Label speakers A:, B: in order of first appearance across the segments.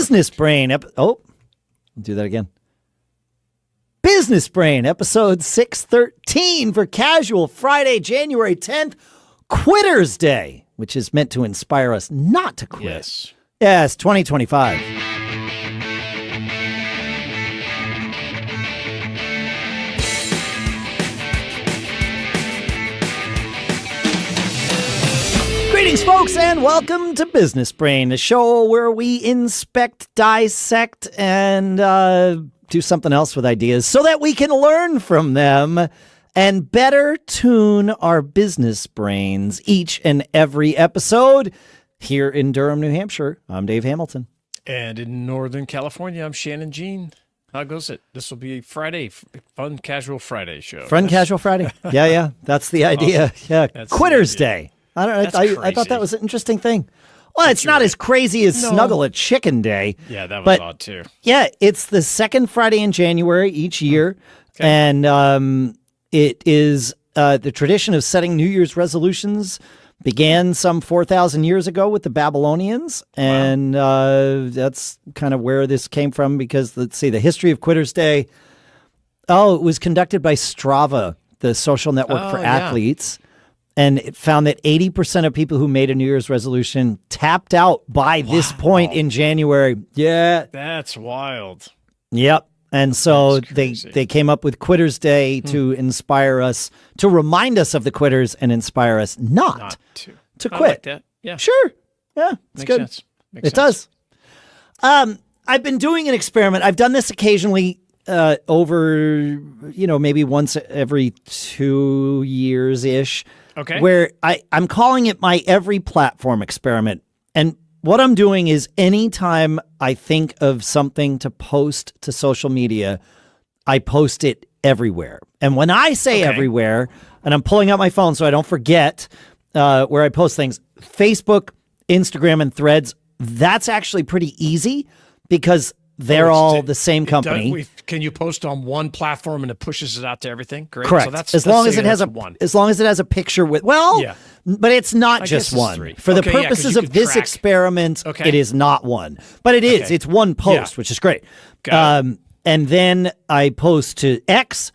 A: Business Brain. Do that again. Business Brain, episode 613 for Casual Friday, January 10th, Quitter's Day, which is meant to inspire us not to quit. Yes, 2025. Greetings, folks, and welcome to Business Brain, the show where we inspect, dissect, and do something else with ideas so that we can learn from them and better tune our business brains each and every episode. Here in Durham, New Hampshire, I'm Dave Hamilton.
B: And in Northern California, I'm Shannon Jean. How goes it? This will be Friday, fun, casual Friday show.
A: Casual Friday. Yeah. That's the idea. Awesome. Yeah. That's Quitter's Day. I thought that was an interesting thing. Well, it's not as crazy as Snuggle a Chicken Day.
B: Yeah, that was odd too.
A: Yeah, it's the second Friday in January each year. Okay. And it is the tradition of setting New Year's resolutions began some 4,000 years ago with the Babylonians. And that's kind of where this came from because, let's see, the history of Quitter's Day. Oh, it was conducted by Strava, the social network for athletes. And it found that 80% of people who made a New Year's resolution tapped out by this point in January. Yeah.
B: That's wild.
A: Yep. And so they came up with Quitter's Day to inspire us, to remind us of the quitters and inspire us not to quit.
B: I like that. Yeah.
A: Sure. Yeah. It's good.
B: Sense.
A: It does. I've been doing an experiment. I've done this occasionally over, maybe once every 2 years-ish.
B: Okay.
A: Where I'm calling it my every platform experiment. And what I'm doing is anytime I think of something to post to social media, I post it everywhere. And when I say everywhere, and I'm pulling out my phone so I don't forget where I post things, Facebook, Instagram, and Threads, that's actually pretty easy because they're all the same company.
B: Can you post on one platform and it pushes it out to everything? Great.
A: Correct.
B: So that's,
A: as long as it has a picture with but it's not just one. For the purposes of this experiment, it is not one. But it is. It's one post, which is great. And then I post to X,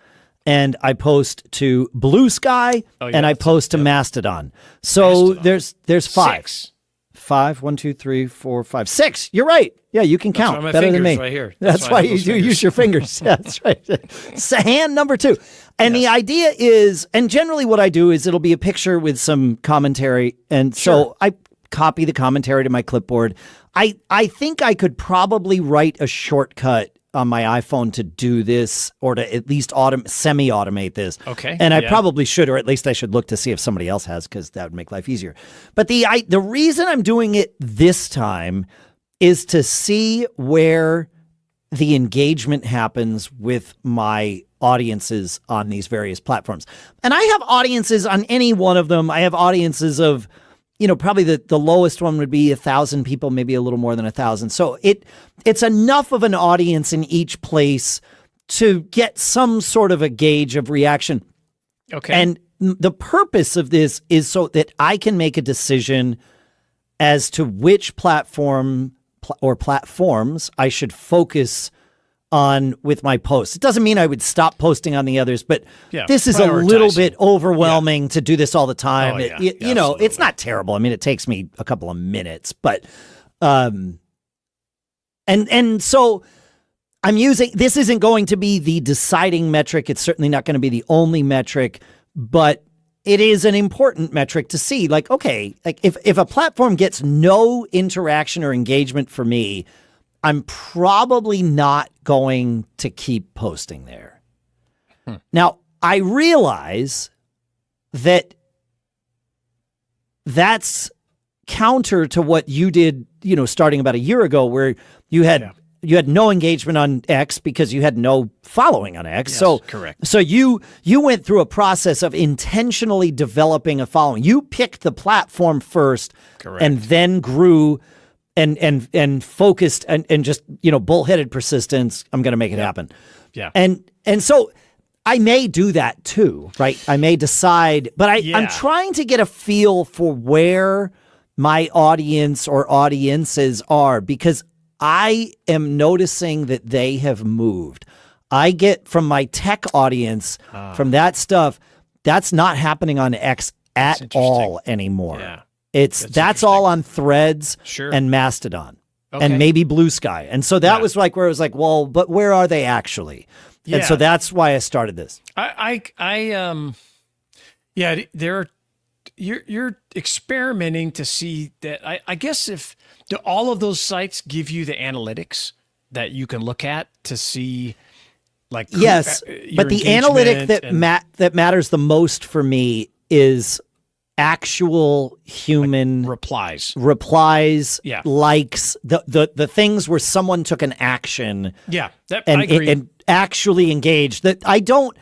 A: and I post to Bluesky, and I post to Mastodon. So there's 5. 5, 1, 2, 3, 4, 5, 6. You're right. Yeah, you can count better than me.
B: Right here.
A: That's why you do use your fingers. Yeah, that's right. It's hand number 2. And the idea is, and generally what I do is it'll be a picture with some commentary. And so I copy the commentary to my clipboard. I think I could probably write a shortcut on my iPhone to do this, or to at least semi-automate this.
B: Okay.
A: And I probably should, or at least I should look to see if somebody else has, because that would make life easier. But the reason I'm doing it this time is to see where the engagement happens with my audiences on these various platforms. And I have audiences on any one of them. I have audiences of, probably the lowest one would be 1,000 people, maybe a little more than 1,000. So it's enough of an audience in each place to get some sort of a gauge of reaction.
B: Okay.
A: And the purpose of this is so that I can make a decision as to which platform or platforms I should focus on with my posts. It doesn't mean I would stop posting on the others, but this is a little bit overwhelming to do this all the time. It's not terrible. I mean, it takes me a couple of minutes, but and so I'm using, this isn't going to be the deciding metric. It's certainly not going to be the only metric, but it is an important metric to see. If a platform gets no interaction or engagement for me, I'm probably not going to keep posting there. Now, I realize that that's counter to what you did, starting about a year ago, where you had no engagement on X because you had no following on X.
B: Yes, correct.
A: So you went through a process of intentionally developing a following. You picked the platform first,
B: correct,
A: and then grew and focused and just, bullheaded persistence. I'm going to make it happen.
B: Yeah.
A: And so I may do that too, right? I may decide, but I'm trying to get a feel for where my audience or audiences are, because I am noticing that they have moved. I get from my tech audience, from that stuff, that's not happening on X at all anymore.
B: Yeah.
A: That's all on Threads and Mastodon and maybe Bluesky. And so that was like where it was like, well, but where are they actually? Yeah. And so that's why I started this.
B: You're experimenting to see that. I guess do all of those sites give you the analytics that you can look at to see, like,
A: yes, but the analytic that matters the most for me is actual human
B: replies,
A: likes, the things where someone took an action.
B: Yeah, I
A: agree. And actually engaged. That I don't,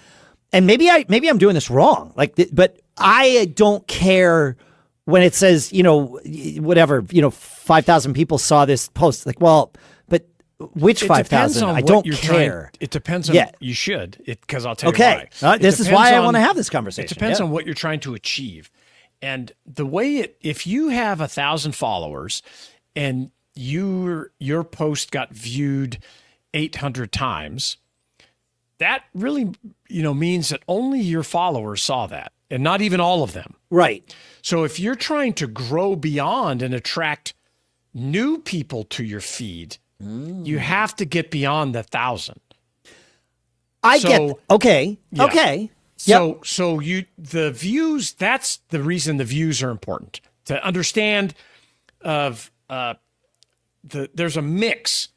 A: and maybe I'm doing this wrong. But I don't care when it says, whatever, 5,000 people saw this post. Like, well, but which 5,000? I don't care.
B: It depends on. You should, because I'll tell you
A: why. This is why I want to have this conversation.
B: It depends on what you're trying to achieve. And the way if you have 1,000 followers and your post got viewed 800 times, that really, means that only your followers saw that and not even all of them.
A: Right.
B: So if you're trying to grow beyond and attract new people to your feed, you have to get beyond the 1,000.
A: Okay.
B: Yeah.
A: Okay.
B: So the views, that's the reason the views are important, to understand of there's a mix,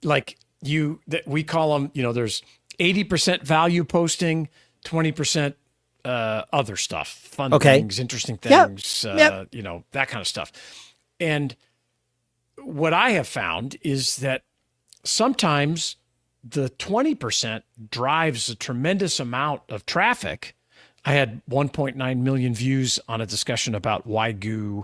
B: like that we call them, there's 80% value posting, 20% other stuff, fun things, interesting things, that kind of stuff. And what I have found is that sometimes the 20% drives a tremendous amount of traffic. I had 1.9 million views on a discussion about Wagyu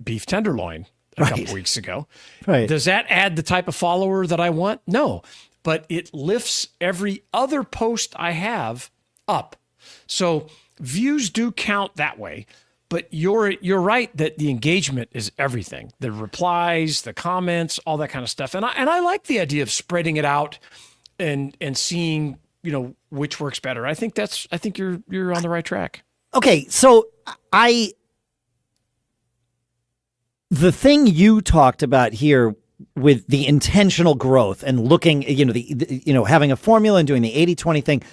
B: beef tenderloin a couple weeks ago.
A: Right.
B: Does that add the type of follower that I want? No, but it lifts every other post I have up. So views do count that way. But you're right that the engagement is everything. The replies, the comments, all that kind of stuff. And I like the idea of spreading it out and seeing, which works better. I think you're on the right track.
A: Okay, so the thing you talked about here with the intentional growth and looking, having a formula and doing the 80-20 thing,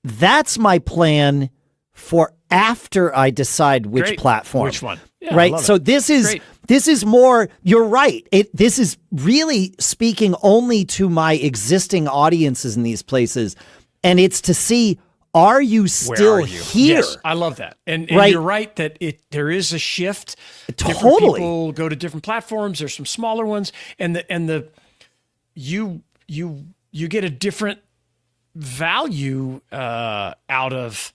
A: that's my plan for after I decide which platform.
B: Which one? Yeah,
A: right. So this is more, you're right. This is really speaking only to my existing audiences in these places. And it's to see, are you still here?
B: Yes, I love that. And you're right that there is a shift.
A: Totally.
B: Different people go to different platforms. There's some smaller ones, and you get a different value out of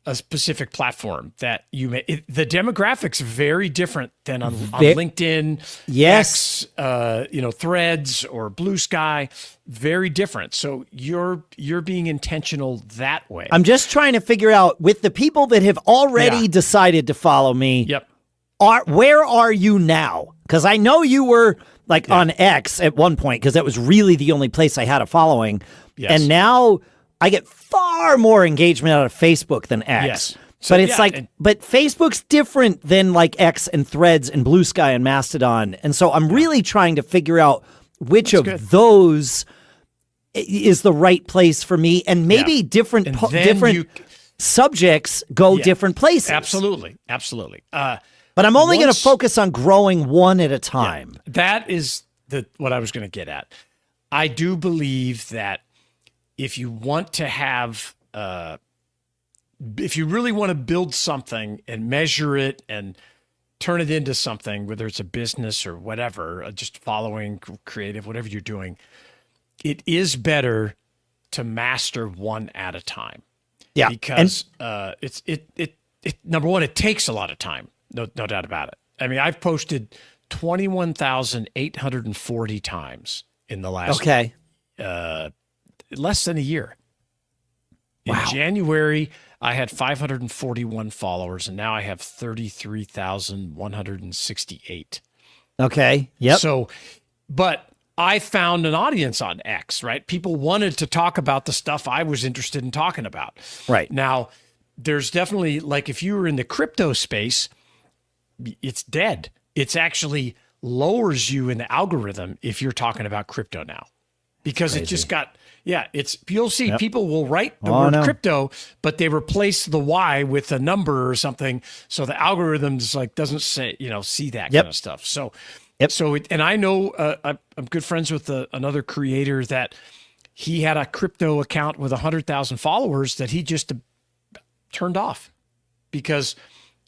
B: a specific platform that you may. The demographics very different than on LinkedIn,
A: yes,
B: X, Threads or Bluesky, very different. So you're being intentional that way.
A: I'm just trying to figure out with the people that have already decided to follow me.
B: Yep.
A: Where are you now? Because I know you were on X at one point, because that was really the only place I had a following. Yes. And now I get far more engagement out of Facebook than X.
B: Yes. So,
A: but it's but Facebook's different than X and Threads and Bluesky and Mastodon. And so I'm really trying to figure out which of those is the right place for me. And maybe different subjects go different places.
B: Absolutely.
A: But I'm only going to focus on growing one at a time.
B: Yeah, that is what I was going to get at. I do believe that if you want to have, if you really want to build something and measure it and turn it into something, whether it's a business or whatever, just following creative, whatever you're doing, it is better to master one at a time.
A: Yeah.
B: Because it number one, it takes a lot of time. No doubt about it. I mean, I've posted 21,840 times in the last less than a year. In January, I had 541 followers, and now I have 33,168.
A: Okay. Yep.
B: So, but I found an audience on X, right? People wanted to talk about the stuff I was interested in talking about.
A: Right.
B: Now, there's definitely, like, if you were in the crypto space, it's dead. It's actually lowers you in the algorithm if you're talking about crypto now, because it just got, you'll see people will write the word crypto, but they replace the Y with a number or something. So the algorithm just like doesn't say, see that kind of stuff. So, and I know I'm good friends with another creator that he had a crypto account with 100,000 followers that he just turned off because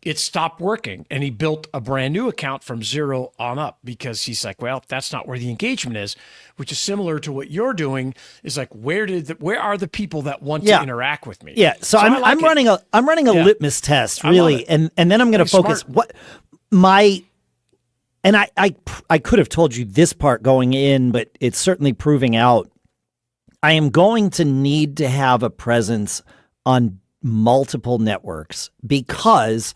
B: it stopped working, and he built a brand new account from 0 on up because he's like, well, that's not where the engagement is, which is similar to what you're doing. Is like, where are the people that want to interact with me?
A: Yeah. So I'm running a litmus test, really, and then I'm going to focus and I could have told you this part going in, but it's certainly proving out. I am going to need to have a presence on multiple networks because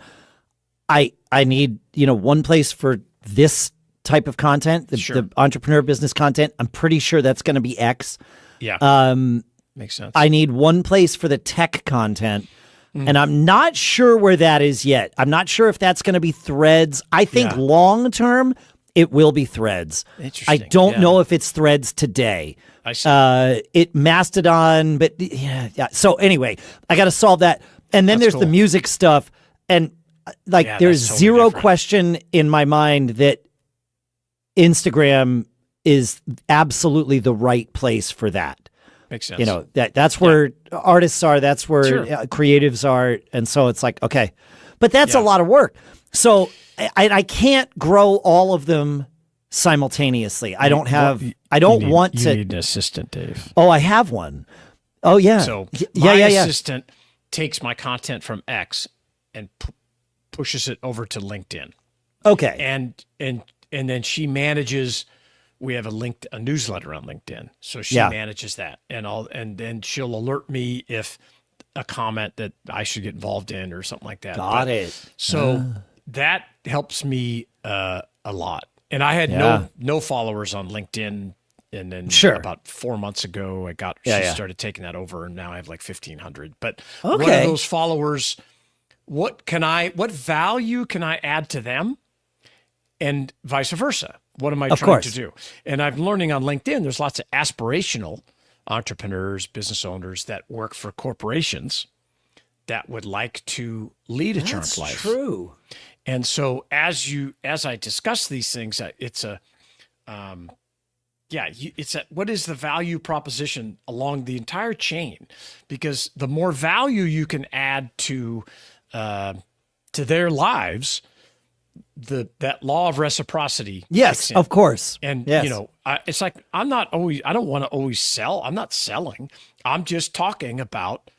A: I need, one place for this type of content, the entrepreneur business content. I'm pretty sure that's going to be X.
B: Yeah. Makes sense.
A: I need one place for the tech content. And I'm not sure where that is yet. I'm not sure if that's going to be Threads. I think long term, it will be Threads.
B: Interesting.
A: I don't know if it's Threads today.
B: I see.
A: Mastodon, but yeah. So anyway, I got to solve that. And then there's the music stuff. And there's totally zero question in my mind that Instagram is absolutely the right place for that.
B: Makes sense.
A: That's where artists are. That's where creatives are. And so it's like, okay, but that's a lot of work. So I can't grow all of them simultaneously. I don't have, I don't want to.
B: You need an assistant, Dave.
A: Oh, I have one. Oh yeah.
B: So my assistant takes my content from X and pushes it over to LinkedIn.
A: Okay.
B: And then she manages. We have a newsletter on LinkedIn, so she manages that, and then she'll alert me if a comment that I should get involved in or something like that.
A: Got it.
B: So that helps me a lot. And I had no followers on LinkedIn, and then about 4 months ago, she started taking that over, and now I have like 1,500. But what are those followers? What value can I add to them, and vice versa? What am I trying to do? And I'm learning on LinkedIn, there's lots of aspirational entrepreneurs, business owners that work for corporations that would like to lead a charmed life.
A: That's true.
B: And so as I discuss these things, it's what is the value proposition along the entire chain? Because the more value you can add to their lives, that law of reciprocity.
A: Yes, of course.
B: And it's like I don't want to always sell. I'm not selling. I'm just talking about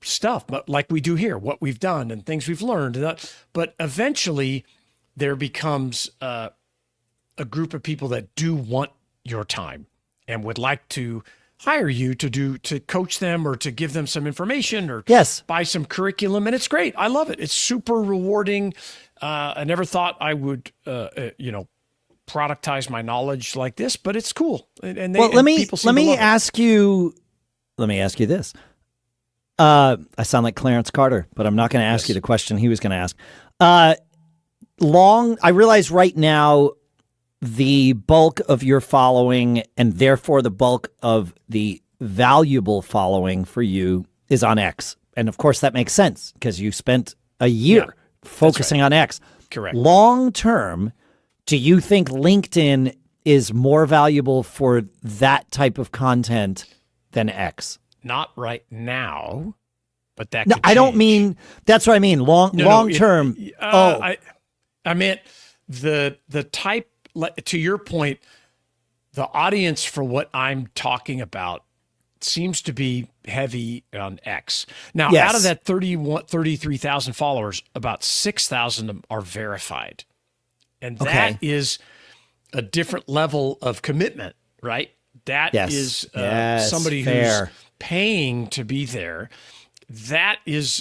B: stuff, but like we do here, what we've done and things we've learned. But eventually there becomes a group of people that do want your time and would like to hire you to coach them or to give them some information or buy some curriculum. And it's great. I love it. It's super rewarding. I never thought I would, productize my knowledge like this, but it's cool. Let me ask you
A: this. I sound like Clarence Carter, but I'm not going to ask you the question he was going to ask. I realize right now the bulk of your following and therefore the bulk of the valuable following for you is on X. And of course that makes sense because you spent a year focusing on X.
B: Correct.
A: Long term, do you think LinkedIn is more valuable for that type of content than X?
B: Not right now, but that could change.
A: I don't mean, that's what I mean. Long term.
B: I meant the type, to your point, the audience for what I'm talking about seems to be heavy on X. Now, out of that 33,000 followers, about 6,000 are verified. And that is a different level of commitment, right? That is somebody who's paying to be there. That's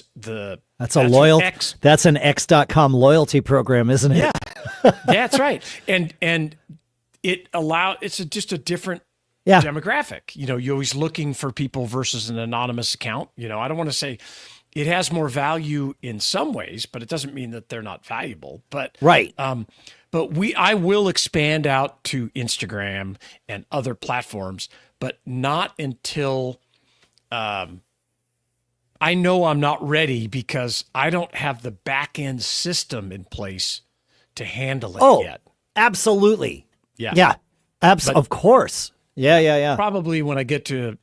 B: an X.com loyalty program, isn't it? Yeah, that's right. And just a different
A: Yeah.
B: demographic. You're always looking for people versus an anonymous account. I don't want to say it has more value in some ways, but it doesn't mean that they're not valuable. But
A: Right.
B: but I will expand out to Instagram and other platforms, but not until I know I'm not ready, because I don't have the back end system in place to handle it yet.
A: Absolutely.
B: Yeah.
A: Yeah. Of course. Yeah.
B: Probably when I get to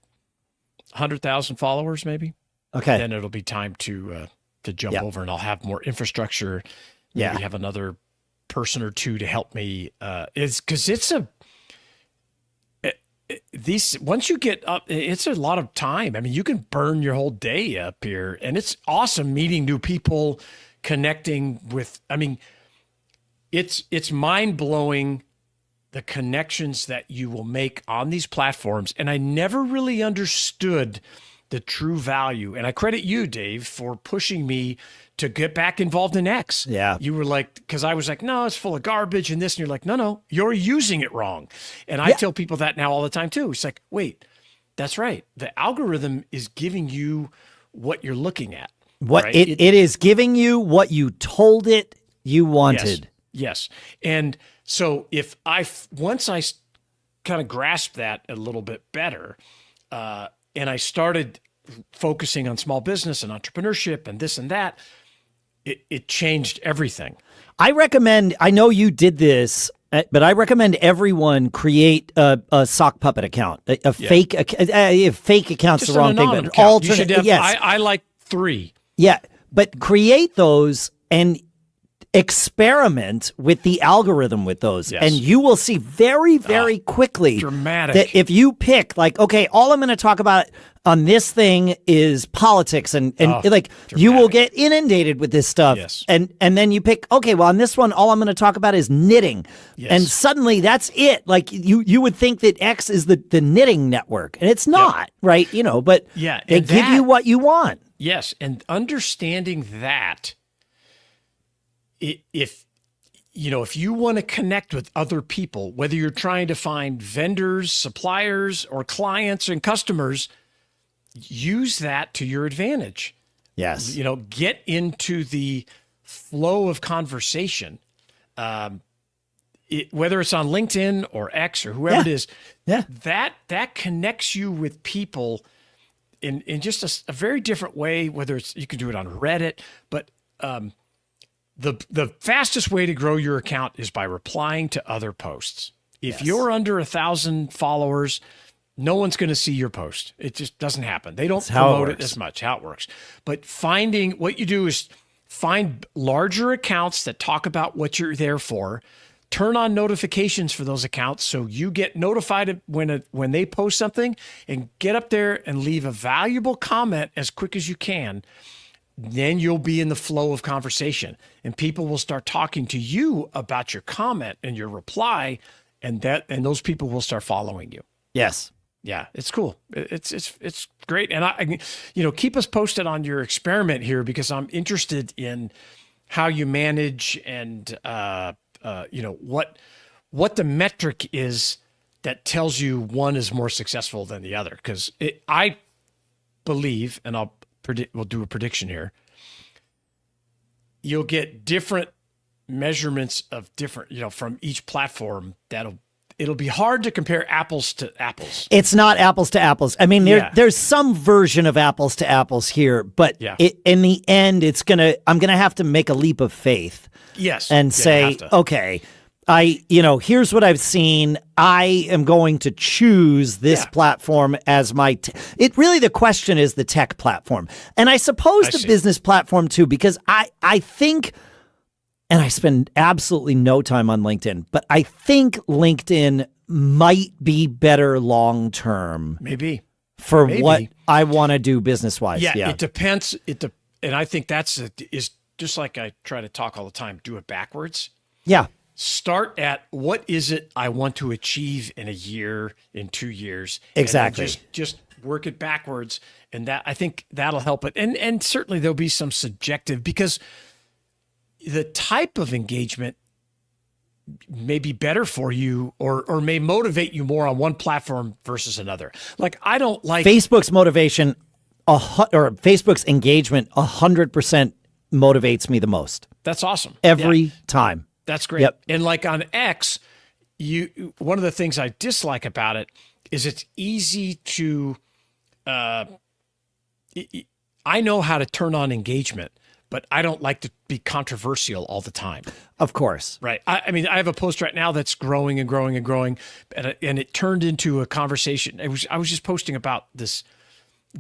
B: 100,000 followers, maybe.
A: Okay.
B: Then it'll be time to jump over, and I'll have more infrastructure. Maybe have another person or two to help me. Once you get up, it's a lot of time. I mean, you can burn your whole day up here, and it's awesome meeting new people, connecting with. I mean, it's mind blowing, the connections that you will make on these platforms. And I never really understood the true value. And I credit you, Dave, for pushing me to get back involved in X.
A: Yeah.
B: You were like, because I was like, no, it's full of garbage and this. And you're like, no, you're using it wrong. And I tell people that now all the time too. It's like, wait, that's right. The algorithm is giving you what you're looking at.
A: Right? It is giving you what you told it you wanted.
B: Yes. And so once I kind of grasped that a little bit better, and I started focusing on small business and entrepreneurship and this and that, it changed everything.
A: I know you did this, but I recommend everyone create a sock puppet account, a fake account's
B: Just
A: the wrong thing, but
B: account.
A: alternate. Yes.
B: I like 3.
A: Yeah, but create those and experiment with the algorithm with those, and you will see very, very quickly
B: dramatic
A: that if you pick like, okay, all I'm going to talk about on this thing is politics, and like dramatic. You will get inundated with this stuff.
B: Yes.
A: And then you pick, okay, well on this one, all I'm going to talk about is knitting. Yes. And suddenly that's it. Like you would think that X is the knitting network, and it's not, right? But they give you what you want.
B: Yes. And understanding that, if you want to connect with other people, whether you're trying to find vendors, suppliers, or clients and customers, use that to your advantage.
A: Yes.
B: Get into the flow of conversation, whether it's on LinkedIn or X or whoever it is.
A: Yeah.
B: That connects you with people in just a very different way, whether it's, you can do it on Reddit, but the fastest way to grow your account is by replying to other posts. If you're under 1,000 followers, no one's going to see your post. It just doesn't happen. They don't promote it as much, how it works. But what you do is find larger accounts that talk about what you're there for, turn on notifications for those accounts so you get notified when they post something, and get up there and leave a valuable comment as quick as you can. Then you'll be in the flow of conversation, and people will start talking to you about your comment and your reply, and those people will start following you.
A: Yes.
B: Yeah, it's cool. It's great. And I keep us posted on your experiment here, because I'm interested in how you manage and what the metric is that tells you one is more successful than the other. Because I believe, and we'll do a prediction here, you'll get different measurements of different, from each platform. It'll be hard to compare apples to apples.
A: It's not apples to apples. I mean, there's some version of apples to apples here, but in the end, I'm gonna have to make a leap of faith.
B: Yes.
A: And say, okay, here's what I've seen. I am going to choose this platform as my. The question is the tech platform, and I suppose the business platform too, because I think. And I spend absolutely no time on LinkedIn, but I think LinkedIn might be better long term.
B: Maybe.
A: For what I want to do business wise.
B: Yeah, it depends. And I think is just like I try to talk all the time, do it backwards.
A: Yeah.
B: Start at what is it I want to achieve in a year, in 2 years.
A: Exactly.
B: And just work it backwards. And I think that'll help it. And certainly there'll be some subjective, because the type of engagement may be better for you or may motivate you more on one platform versus another. Like, I don't like
A: Facebook's motivation or Facebook's engagement 100% motivates me the most.
B: That's awesome.
A: Every time.
B: That's great.
A: Yep.
B: And like on X, one of the things I dislike about it is it's easy to I know how to turn on engagement, but I don't like to be controversial all the time.
A: Of course.
B: Right. I mean, I have a post right now that's growing and growing and growing, and it turned into a conversation. I was just posting about this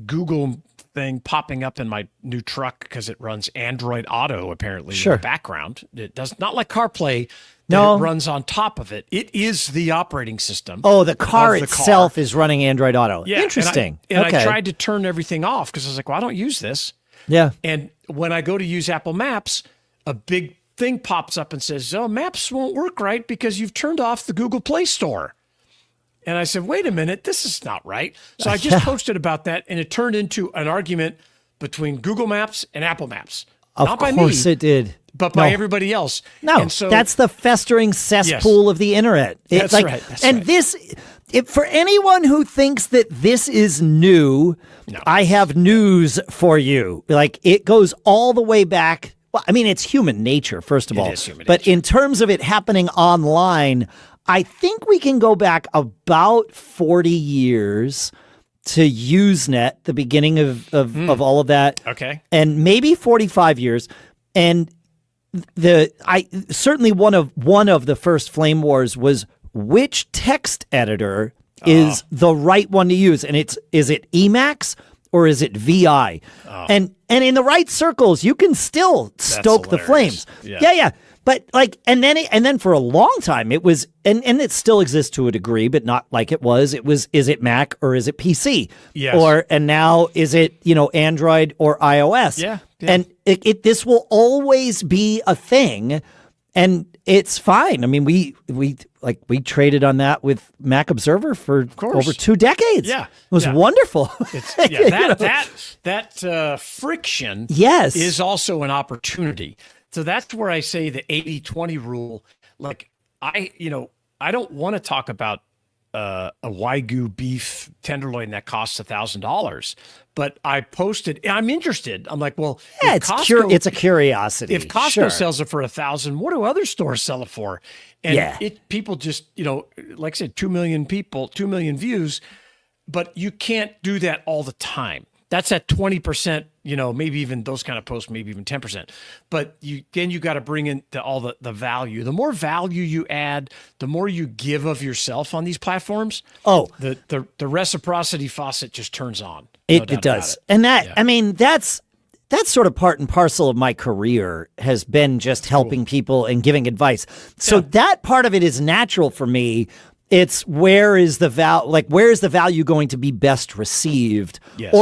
B: Google thing popping up in my new truck because it runs Android Auto apparently in the background. It does not like CarPlay. No, it runs on top of it. It is the operating system.
A: Oh, the car itself is running Android Auto. Yeah, interesting.
B: And I tried to turn everything off because I was like, well, I don't use this.
A: Yeah.
B: And when I go to use Apple Maps, a big thing pops up and says, oh, Maps won't work right because you've turned off the Google Play Store. And I said, wait a minute, this is not right. So I just posted about that, and it turned into an argument between Google Maps and Apple Maps.
A: Of course it did.
B: But by everybody else.
A: No,
B: and so,
A: that's the festering cesspool of the internet.
B: That's right.
A: This, for anyone who thinks that this is new, I have news for you. Like, it goes all the way back. Well, I mean, it's human nature, first of all.
B: It is human nature.
A: But in terms of it happening online, I think we can go back about 40 years to Usenet, the beginning of all of that.
B: Okay.
A: And maybe 45 years. And certainly one of the first flame wars was which text editor is the right one to use, and is it Emacs or is it VI? And in the right circles, you can still stoke the flames. Yeah. But and then for a long time it was, and it still exists to a degree, but not like it was. It was, is it Mac or is it PC?
B: Yes.
A: And now is it Android or iOS?
B: Yeah.
A: And this will always be a thing, and it's fine. I mean, we traded on that with Mac Observer for over 2 decades.
B: Yeah,
A: it was wonderful.
B: That friction
A: is
B: also an opportunity. So that's where I say the 80-20 rule. Like, I don't want to talk about a Wagyu beef tenderloin that costs $1,000, but I posted. I'm interested. I'm like, well,
A: it's a curiosity.
B: If Costco sells it for $1,000, what do other stores sell it for? And people just, like I said, 2 million people, 2 million views, but you can't do that all the time. That's at 20%, maybe even those kind of posts, maybe even 10%. But you got to bring in all the value. The more value you add, the more you give of yourself on these platforms. Oh, the reciprocity faucet just turns on.
A: It does. And I mean, that's sort of part and parcel of my career, has been just helping people and giving advice. So that part of it is natural for me. It's where is the value going to be best received?
B: Yes.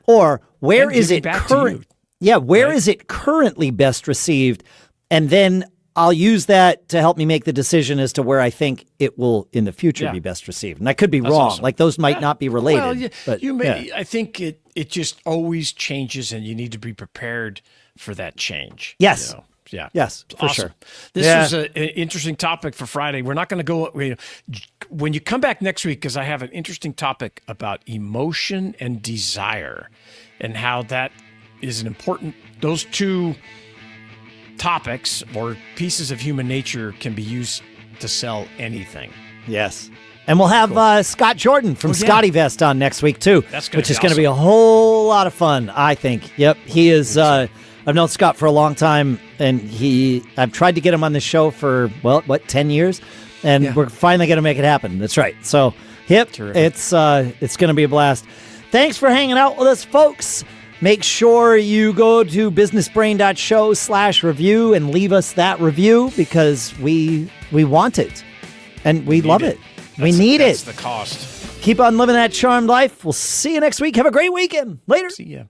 A: Or where is it current? Yeah, where is it currently best received? And then I'll use that to help me make the decision as to where I think it will in the future be best received. And I could be wrong. Awesome. Like, those might not be related.
B: Well, I think it just always changes, and you need to be prepared for that change.
A: Yes.
B: Yeah.
A: Yes, for
B: awesome.
A: sure.
B: This was an interesting topic for Friday. We're not going to go. When you come back next week, because I have an interesting topic about emotion and desire, and how that is an important. Those two topics or pieces of human nature can be used to sell anything.
A: Yes. And we'll have Scott Jordan from Scotty Vest on next week too, which is going to be a whole lot of fun, I think. Yep, he is. I've known Scott for a long time, and I've tried to get him on the show for 10 years, and we're finally going to make it happen. That's right. So, terrific. It's going to be a blast. Thanks for hanging out with us, folks. Make sure you go to businessbrain.show/review and leave us that review, because we want it, and we love it. We need it.
B: That's the cost.
A: Keep on living that charmed life. We'll see you next week. Have a great weekend. Later.
B: See ya.